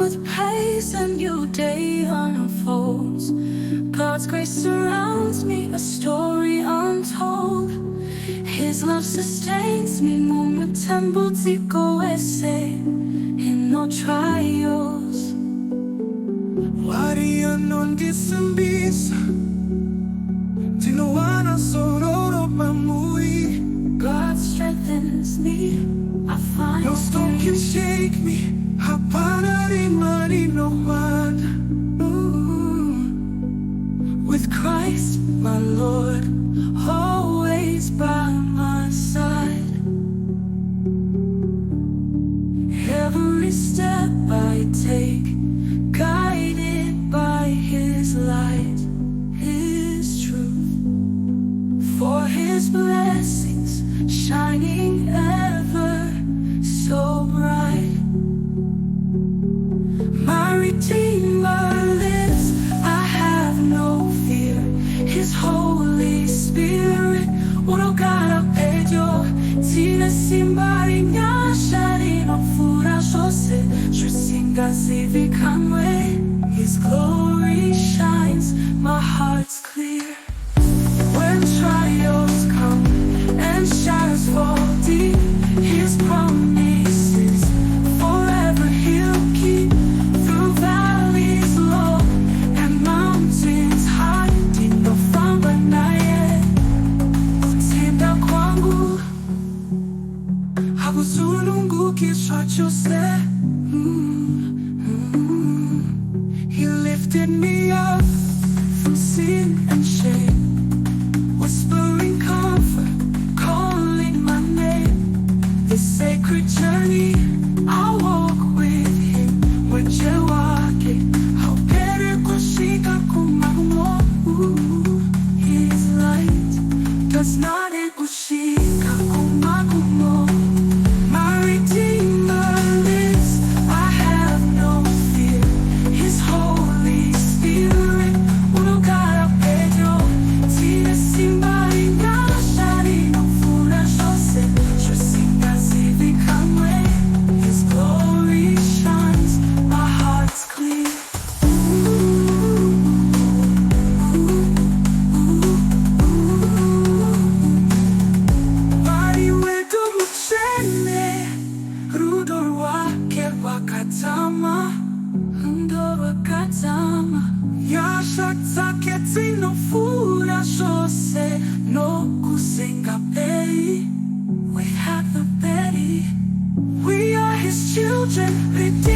with praise, a new day unfolds. God's grace surrounds me, a story untold. His love sustains me, mumatambutiko ese in no trials. Wari anondi Simbiso Tinowana sororo pamui. God strengthens me, I find No storm can shake me. Hapana rimani no man. with Christ, my Lord, always by my side. Every step I take, guided by His light, His truth, for His blessings shining ever so bright. My Redeemer lives, I have no fear. His Holy Spirit unogará pedio. Tina simbari nyashari no fura shose. Jusinga zivi kanwe. His glory shines, my heart's clear. When trials come and shadows fall deep, His promises forever He'll keep. Through valleys low and mountains high, ndinofamba naye kutenda kwangu hakuzunungukishwa chose. He lifted me up from sin and shame, whispering comfort, calling my name. This sacred journey I'll walk with Him. Weche wake haupere kushika kumagumo. His light does not kushika kumagumo. My Redeemer lives, I have no fear. His Holy Spirit unogara pedio. Tina simbari nyashari no fura shose. Jusinga zivi kamwe. His glory shines, my heart's clear. Mari wetu mchene, rudor wake wakatama, rudor wakatama. Yasha zake zinofura shose, no kusenga pei. We have the Betty, we are His children, redeemed.